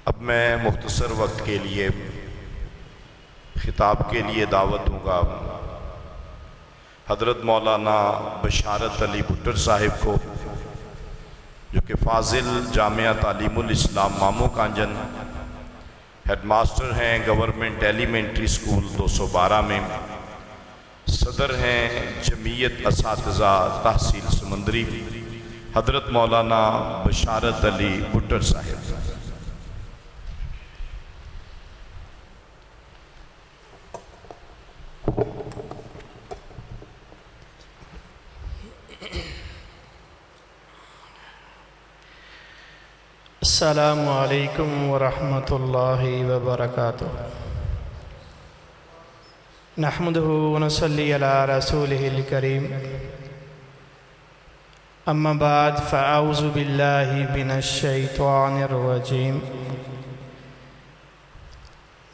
اب میں مختصر وقت کے لیے خطاب کے لیے دعوت دوں گا حضرت مولانا بشارت علی بھٹر صاحب کو، جو کہ فاضل جامعہ تعلیم الاسلام مامو کانجن ہیڈ ماسٹر ہیں گورنمنٹ ایلیمنٹری اسکول 212 میں، صدر ہیں جمعیت اساتذہ تحصیل سمندری، حضرت مولانا بشارت علی بھٹر صاحب۔ السلام علیکم ورحمۃ اللہ وبرکاتہ۔ نحمدہ ونصلی علی رسولہ الکریم، اما بعد فاعوذ باللہ من الشیطان الرجیم،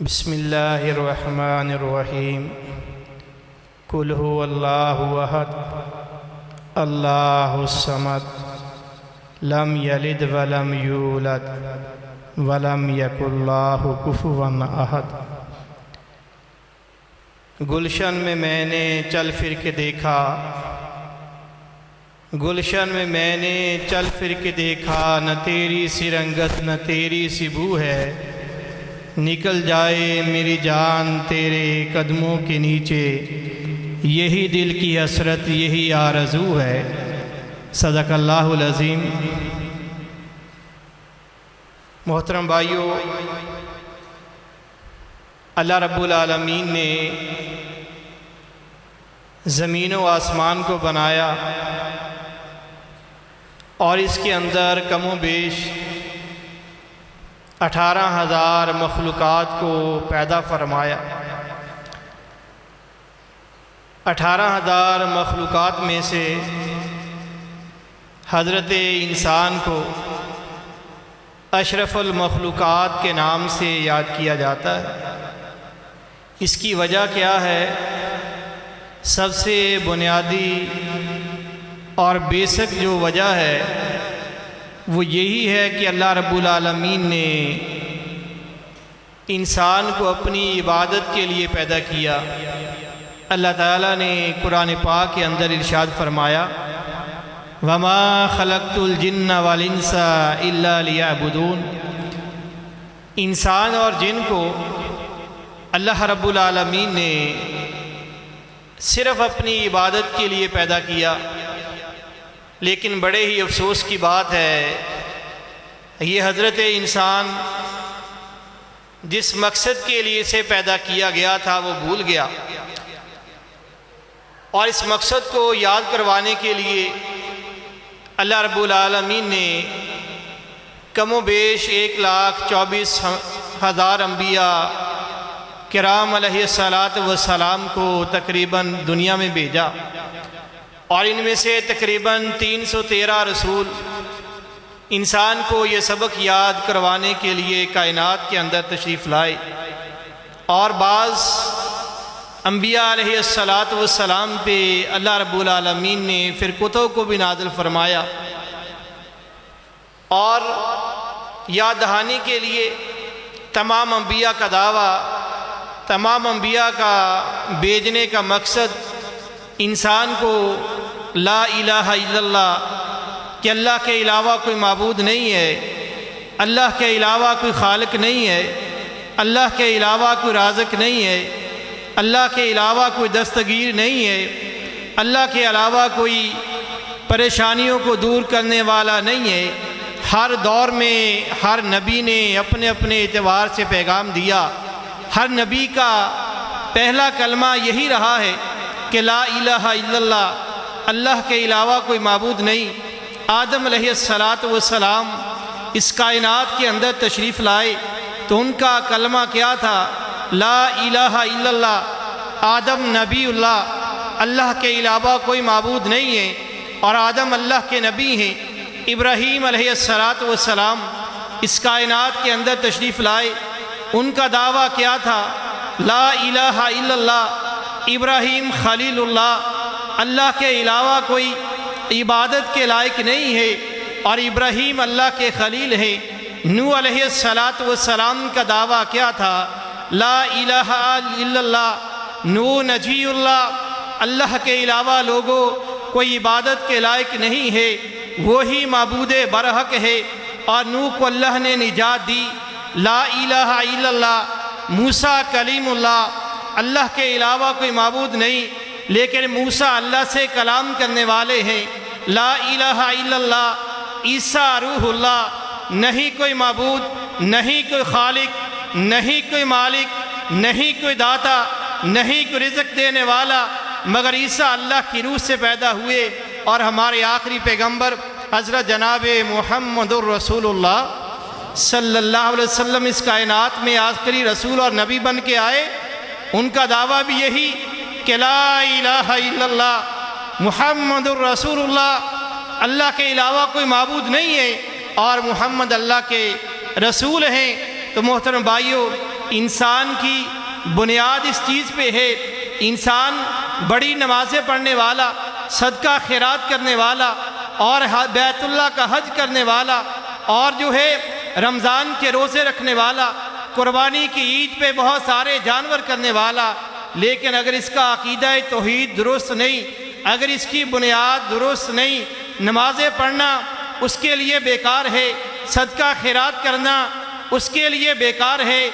بسم اللہ الرحمن الرحیم، قل هو اللہ احد اللہ الصمد لم یلد ولم یولد ولم یکن لہ کفوا احد۔ گلشن میں نے چل پھر کے دیکھا، گلشن میں نے چل پھر کے دیکھا، نہ تیری سی رنگت نہ تیری سی بو ہے، نکل جائے میری جان تیرے قدموں کے نیچے، یہی دل کی حسرت یہی آرزو ہے۔ صدق اللہ العظیم۔ محترم بھائیو، اللہ رب العالمین نے زمین و آسمان کو بنایا اور اس کے اندر کم و بیش 18,000 مخلوقات کو پیدا فرمایا۔ 18,000 مخلوقات میں سے حضرت انسان کو اشرف المخلوقات کے نام سے یاد کیا جاتا ہے۔ اس کی وجہ کیا ہے؟ سب سے بنیادی اور بیسک جو وجہ ہے وہ یہی ہے کہ اللہ رب العالمین نے انسان کو اپنی عبادت کے لیے پیدا کیا۔ اللہ تعالیٰ نے قرآن پاک کے اندر ارشاد فرمایا، وَمَا خَلَقْتُ الْجِنَّ وَالْإِنسَ إِلَّا لِيَعْبُدُونَ۔ انسان اور جن کو اللہ رب العالمین نے صرف اپنی عبادت کے لیے پیدا کیا، لیکن بڑے ہی افسوس کی بات ہے یہ حضرت انسان جس مقصد کے لیے اسے پیدا کیا گیا تھا وہ بھول گیا، اور اس مقصد کو یاد کروانے کے لیے اللہ رب العالمین نے کم و بیش 1,24,000 انبیاء کرام علیہ السلام کو تقریباً دنیا میں بھیجا، اور ان میں سے تقریباً 313 رسول انسان کو یہ سبق یاد کروانے کے لیے کائنات کے اندر تشریف لائے، اور بعض انبیاء علیہ السلام پہ اللہ رب العالمین نے فرقتوں کو بھی نازل فرمایا، اور یاد دہانی کے لیے تمام انبیاء کا دعویٰ، تمام انبیاء کا بھیجنے کا مقصد انسان کو لا الہ الا اللہ کہ اللہ کے علاوہ کوئی معبود نہیں ہے، اللہ کے علاوہ کوئی خالق نہیں ہے، اللہ کے علاوہ کوئی رازق نہیں ہے، اللہ کے علاوہ کوئی دستگیر نہیں ہے، اللہ کے علاوہ کوئی پریشانیوں کو دور کرنے والا نہیں ہے۔ ہر دور میں ہر نبی نے اپنے اپنے اعتبار سے پیغام دیا، ہر نبی کا پہلا کلمہ یہی رہا ہے کہ لا الہ الا اللہ، اللہ کے علاوہ کوئی معبود نہیں۔ آدم علیہ السلام اس کائنات کے اندر تشریف لائے تو ان کا کلمہ کیا تھا؟ لا الہ الا اللہ۔ آدم نبی اللہ، اللہ کے علاوہ کوئی معبود نہیں ہے، اور آدم اللہ کے نبی ہیں۔ ابراہیم علیہ السلام اس کائنات کے اندر تشریف لائے، ان کا دعویٰ کیا تھا؟ لا الہ الا اللہ۔ ابراہیم خلیل اللہ، اللہ کے علاوہ کوئی عبادت کے لائق نہیں ہے، اور ابراہیم اللہ کے خلیل ہیں۔ نوح علیہ السلام کا دعویٰ کیا تھا؟ لا الہ الا اللہ، نوح نجی اللہ، اللہ کے علاوہ لوگوں کوئی عبادت کے لائق نہیں ہے، وہی معبود برحق ہے، اور نوح کو اللہ نے نجات دی۔ لا الہ الا اللہ، موسیٰ کلیم اللہ، اللہ کے علاوہ کوئی معبود نہیں، لیکن موسیٰ اللہ سے کلام کرنے والے ہیں۔ لا الہ الا اللہ، عیسیٰ روح اللہ، نہیں کوئی معبود، نہیں کوئی خالق، نہیں کوئی مالک، نہیں کوئی داتا، نہیں کوئی رزق دینے والا، مگر عیسیٰ اللہ کی روح سے پیدا ہوئے، اور ہمارے آخری پیغمبر حضرت جناب محمد الرسول اللہ صلی اللہ علیہ وسلم اس کائنات میں آخری رسول اور نبی بن کے آئے۔ ان کا دعویٰ بھی یہی کہ لا الہ الا اللہ محمد الرسول اللہ، اللہ کے علاوہ کوئی معبود نہیں ہے، اور محمد اللہ کے رسول ہیں۔ تو محترم بھائیو، انسان کی بنیاد اس چیز پہ ہے، انسان بڑی نمازیں پڑھنے والا، صدقہ خیرات کرنے والا، اور بیت اللہ کا حج کرنے والا، اور جو ہے رمضان کے روزے رکھنے والا، قربانی کی عید پہ بہت سارے جانور کرنے والا، لیکن اگر اس کا عقیدہ توحید درست نہیں، اگر اس کی بنیاد درست نہیں، نمازیں پڑھنا اس کے لیے بیکار ہے، صدقہ خیرات کرنا اس کے لیے بیکار ہے،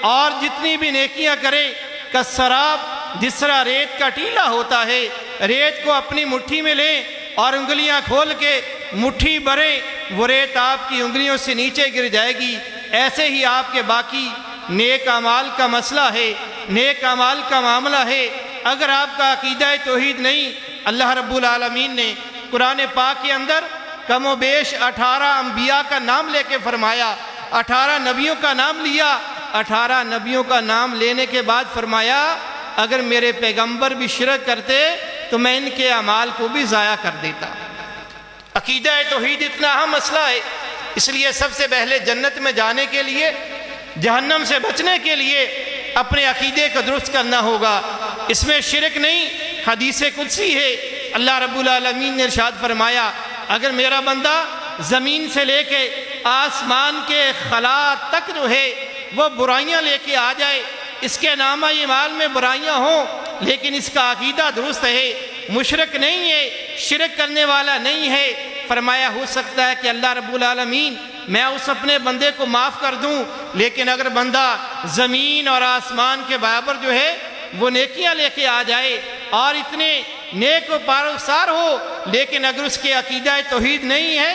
اور جتنی بھی نیکیاں کرے کسراب، جس طرح ریت کا ٹیلا ہوتا ہے، ریت کو اپنی مٹھی میں لیں اور انگلیاں کھول کے مٹھی بھریں، وہ ریت آپ کی انگلیوں سے نیچے گر جائے گی۔ ایسے ہی آپ کے باقی نیک اعمال کا مسئلہ ہے، نیک اعمال کا معاملہ ہے۔ اگر آپ کا عقیدہ توحید نہیں، اللہ رب العالمین نے قرآن پاک کے اندر کم و بیش 18 انبیاء کا نام لے کے فرمایا، 18 نبیوں کا نام لیا، 18 نبیوں کا نام لینے کے بعد فرمایا اگر میرے پیغمبر بھی شرک کرتے تو میں ان کے اعمال کو بھی ضائع کر دیتا۔ عقیدہ توحید اتنا اہم مسئلہ ہے، اس لیے سب سے پہلے جنت میں جانے کے لیے، جہنم سے بچنے کے لیے اپنے عقیدے کو درست کرنا ہوگا۔ اس میں شرک نہیں، حدیث قدسی ہے، اللہ رب العالمین نے ارشاد فرمایا اگر میرا بندہ زمین سے لے کے آسمان کے خلا تک جو ہے وہ برائیاں لے کے آ جائے، اس کے نامہ اعمال میں برائیاں ہوں، لیکن اس کا عقیدہ درست ہے، مشرک نہیں ہے، شرک کرنے والا نہیں ہے، فرمایا ہو سکتا ہے کہ اللہ رب العالمین میں اس اپنے بندے کو معاف کر دوں، لیکن اگر بندہ زمین اور آسمان کے برابر جو ہے وہ نیکیاں لے کے آ جائے اور اتنے نیک و پاروسار ہو، لیکن اگر اس کے عقیدہ توحید نہیں ہے،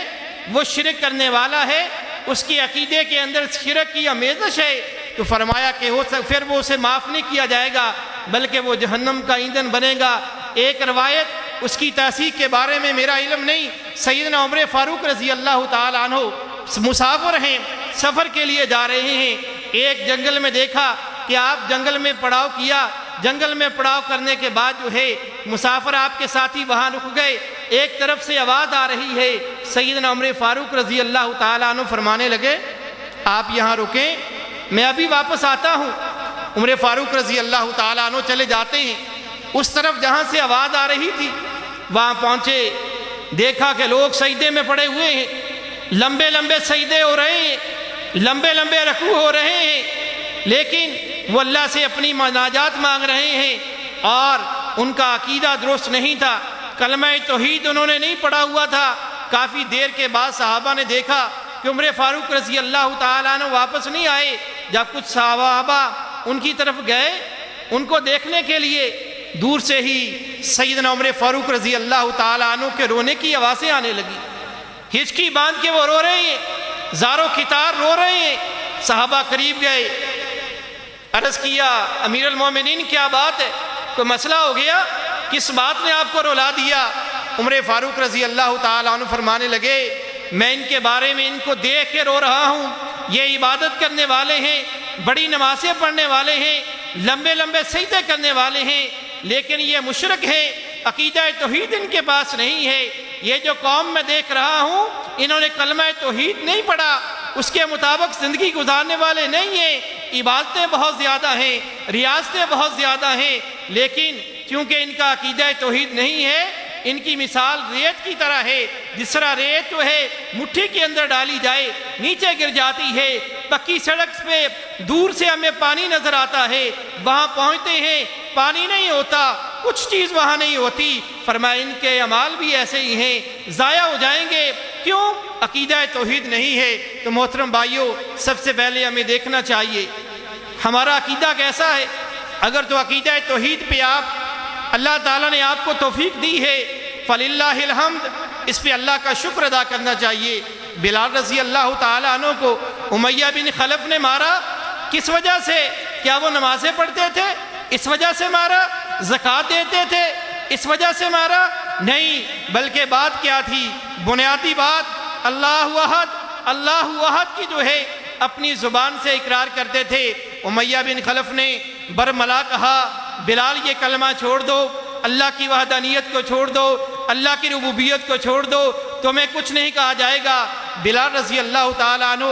وہ شرک کرنے والا ہے، اس کی عقیدے کے اندر شرک کی آمیزش ہے، تو فرمایا کہ پھر وہ اسے معاف نہیں کیا جائے گا بلکہ وہ جہنم کا ایندھن بنے گا۔ ایک روایت اس کی تصحیح کے بارے میں میرا علم نہیں، سیدنا عمر فاروق رضی اللہ تعالیٰ عنہ مسافر ہیں، سفر کے لیے جا رہے ہیں، ایک جنگل میں دیکھا کہ آپ جنگل میں پڑاؤ کیا، جنگل میں پڑاؤ کرنے کے بعد جو ہے مسافر آپ کے ساتھی وہاں رک گئے، ایک طرف سے آواز آ رہی ہے، سیدنا عمر فاروق رضی اللہ تعالیٰ عنہ فرمانے لگے آپ یہاں رکیں، میں ابھی واپس آتا ہوں۔ عمر فاروق رضی اللہ تعالیٰ عنہ چلے جاتے ہیں، اس طرف جہاں سے آواز آ رہی تھی وہاں پہنچے، دیکھا کہ لوگ سجدے میں پڑے ہوئے ہیں، لمبے لمبے سجدے ہو رہے ہیں، لمبے لمبے رکوع ہو رہے ہیں، لیکن وہ اللہ سے اپنی مناجات مانگ رہے ہیں اور ان کا عقیدہ درست نہیں تھا، کلمہ توحید انہوں نے نہیں پڑھا ہوا تھا۔ کافی دیر کے بعد صحابہ نے دیکھا کہ عمر فاروق رضی اللہ تعالیٰ عنہ واپس نہیں آئے، جب کچھ صحابہ ان کی طرف گئے، ان کو دیکھنے کے لیے دور سے ہی سیدنا عمر فاروق رضی اللہ تعالیٰ عنہ کے رونے کی آوازیں آنے لگی، ہچکی باندھ کے وہ رو رہے ہیں، زارو کتار رو رہے ہیں۔ صحابہ قریب گئے، عرض کیا امیر المومنین کیا بات ہے، کوئی مسئلہ ہو گیا، کس بات نے آپ کو رلا دیا؟ عمر فاروق رضی اللہ تعالیٰ عنہ فرمانے لگے میں ان کے بارے میں ان کو دیکھ کے رو رہا ہوں، یہ عبادت کرنے والے ہیں، بڑی نمازیں پڑھنے والے ہیں، لمبے لمبے سجدے کرنے والے ہیں، لیکن یہ مشرک ہے، عقیدہ توحید ان کے پاس نہیں ہے۔ یہ جو قوم میں دیکھ رہا ہوں انہوں نے کلمہ توحید نہیں پڑھا، اس کے مطابق زندگی گزارنے والے نہیں ہیں، عبادتیں بہت زیادہ ہیں، ریاضتیں بہت زیادہ ہیں، لیکن کیونکہ ان کا عقیدہ توحید نہیں ہے ان کی مثال ریت کی طرح ہے، جس طرح ریت جو ہے مٹھی کے اندر ڈالی جائے نیچے گر جاتی ہے، پکی سڑک پہ دور سے ہمیں پانی نظر آتا ہے، وہاں پہنچتے ہیں پانی نہیں ہوتا، کچھ چیز وہاں نہیں ہوتی۔ فرمایا ان کے اعمال بھی ایسے ہی ہیں، ضائع ہو جائیں گے۔ کیوں؟ عقیدہ توحید نہیں ہے۔ تو محترم بھائیوں، سب سے پہلے ہمیں دیکھنا چاہیے ہمارا عقیدہ کیسا ہے۔ اگر تو عقیدہ توحید پہ اللہ تعالیٰ نے آپ کو توفیق دی ہے، فللہ الحمد، اس پہ اللہ کا شکر ادا کرنا چاہیے۔ بلال رضی اللہ تعالیٰ عنہ کو امیہ بن خلف نے مارا، کس وجہ سے؟ کیا وہ نمازیں پڑھتے تھے؟ اس وجہ سے مارا؟ زکوٰۃ دیتے تھے؟ اس وجہ سے مارا؟ نہیں، بلکہ بات کیا تھی؟ بنیادی بات اللہ احد، اللہ احد کی جو ہے اپنی زبان سے اقرار کرتے تھے۔ امیہ بن خلف نے برملا کہا، بلال یہ کلمہ چھوڑ دو، اللہ کی وحدانیت کو چھوڑ دو، اللہ کی ربوبیت کو چھوڑ دو، تمہیں کچھ نہیں کہا جائے گا۔ بلال رضی اللہ تعالیٰ عنہ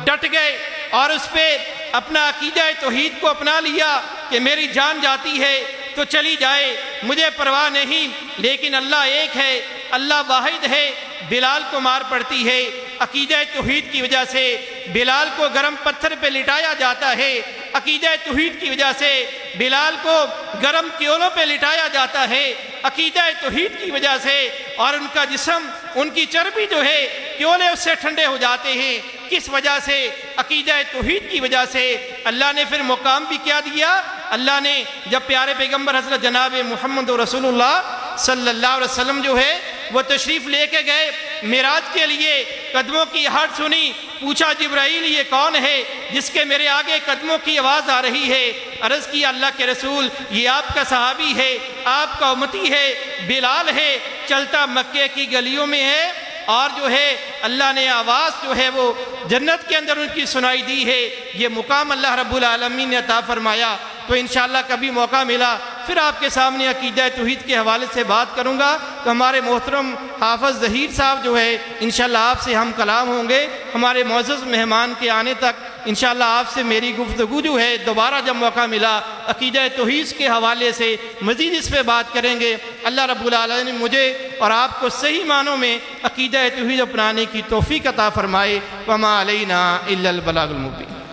ڈٹ گئے اور اس پہ اپنا عقیدہ توحید کو اپنا لیا کہ میری جان جاتی ہے تو چلی جائے، مجھے پرواہ نہیں، لیکن اللہ ایک ہے، اللہ واحد ہے۔ بلال کو مار پڑتی ہے، عقیدہ توحید کی وجہ سے بلال کو گرم پتھر پہ لٹایا جاتا ہے، عقیدہ توحید کی وجہ سے بلال کو گرم کیولوں پہ لٹایا جاتا ہے، عقیدہ توحید کی وجہ سے، اور ان کا جسم، ان کی چربی جو ہے کیولے اس سے ٹھنڈے ہو جاتے ہیں۔ کس وجہ سے؟ عقیدہ توحید کی وجہ سے۔ اللہ نے پھر مقام بھی کیا دیا؟ اللہ نے جب پیارے پیغمبر حضرت جناب محمد رسول اللہ صلی اللہ علیہ وسلم جو ہے وہ تشریف لے کے گئے معراج کے لیے، قدموں کی آہٹ سنی، پوچھا جبرائیل یہ کون ہے جس کے میرے آگے قدموں کی آواز آ رہی ہے؟ عرض کیا اللہ کے رسول یہ آپ کا صحابی ہے، آپ کا امتی ہے، بلال ہے، چلتا مکے کی گلیوں میں ہے، اور جو ہے اللہ نے آواز جو ہے وہ جنت کے اندر ان کی سنائی دی ہے۔ یہ مقام اللہ رب العالمین نے عطا فرمایا۔ تو انشاءاللہ کبھی موقع ملا پھر آپ کے سامنے عقیدہ توحید کے حوالے سے بات کروں گا۔ تو ہمارے محترم حافظ ظہیر صاحب جو ہے انشاءاللہ آپ سے ہم کلام ہوں گے۔ ہمارے معزز مہمان کے آنے تک انشاءاللہ آپ سے میری گفتگو جو ہے دوبارہ جب موقع ملا عقیدہ توحید کے حوالے سے مزید اس پہ بات کریں گے۔ اللہ رب العالمین نے مجھے اور آپ کو صحیح معنوں میں عقیدہ توحید اپنانے کی توفیق عطا فرمائے۔ وما علینا الا البلاغ المبین۔